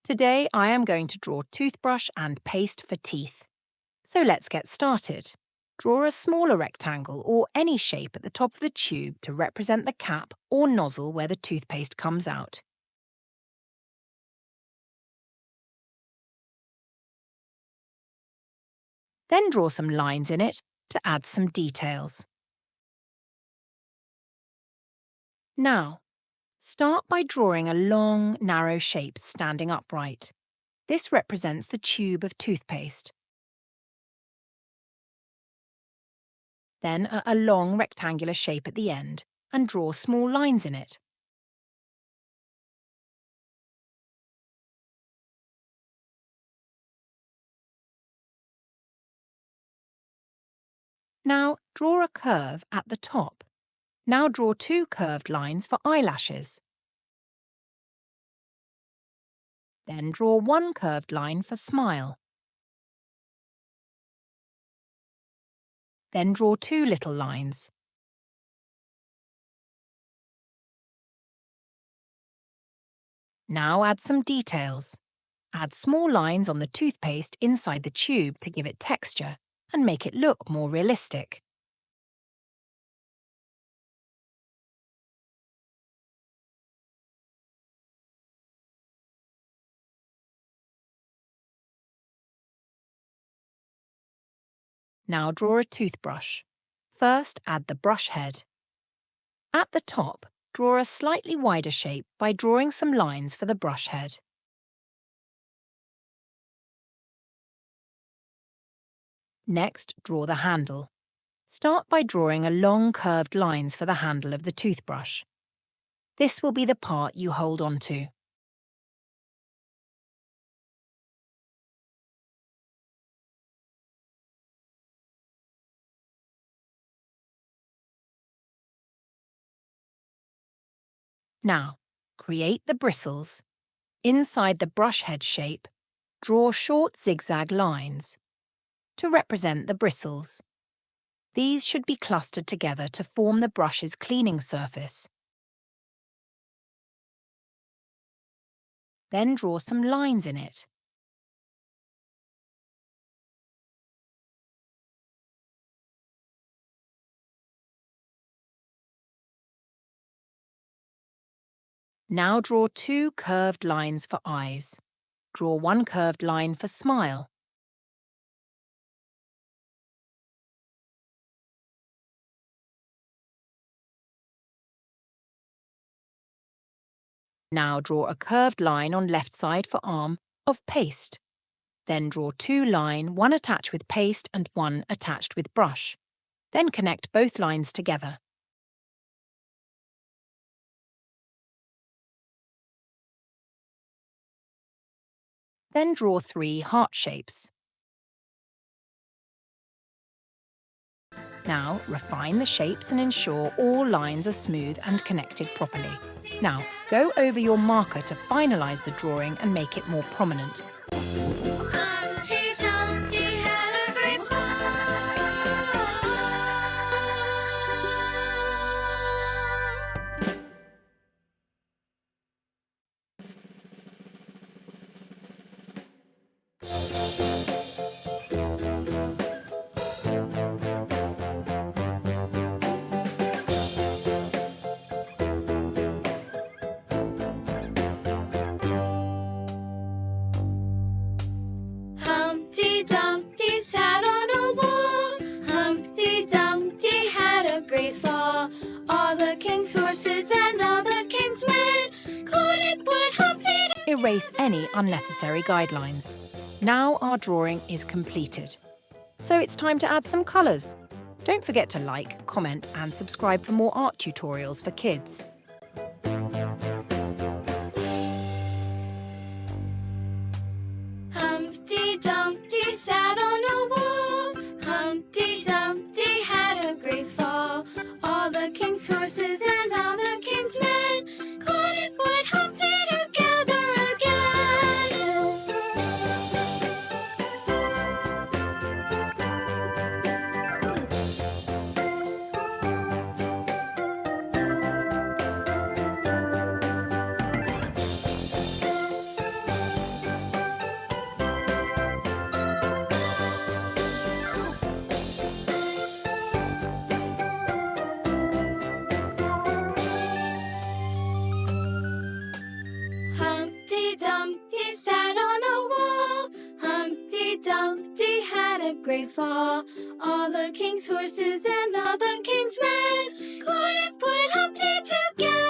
Today I am going to draw toothbrush and paste for teeth. So let's get started. Draw a smaller rectangle or any shape at the top of the tube to represent the cap or nozzle where the toothpaste comes out. Then draw some lines in it to add some details. Now, start by drawing a long, narrow shape standing upright. This represents the tube of toothpaste. Then a long rectangular shape at the end and draw small lines in it. Now draw a curve at the top. Now draw two curved lines for eyelashes. Then draw one curved line for smile. Then draw two little lines. Now add some details. Add small lines on the toothpaste inside the tube to give it texture and make it look more realistic. Now draw a toothbrush. First add the brush head. At the top, draw a slightly wider shape by drawing some lines for the brush head. Next, draw the handle. Start by drawing a long curved lines for the handle of the toothbrush. This will be the part you hold on to. Now, create the bristles. Inside the brush head shape, draw short zigzag lines to represent the bristles. These should be clustered together to form the brush's cleaning surface. Then draw some lines in it. Now draw two curved lines for eyes. Draw one curved line for smile. Now draw a curved line on left side for arm of paste. Then draw two lines, one attached with paste and one attached with brush. Then connect both lines together. Then draw three heart shapes. Now, refine the shapes and ensure all lines are smooth and connected properly. Now, go over your marker to finalise the drawing and make it more prominent. Humpty Dumpty had a great fall. Humpty Dumpty sat on a wall. Humpty Dumpty had a great fall. All the king's horses and all the king's men couldn't put Humpty together. Erase any unnecessary guidelines. Now our drawing is completed. So it's time to add some colours. Don't forget to like, comment and subscribe for more art tutorials for kids. Humpty Dumpty sat on a wall. Humpty Dumpty had a great fall. All the king's horses and all the king's men couldn't put Humpty together again. Dumpty had a great fall. All the king's horses and all the king's men couldn't put Humpty together.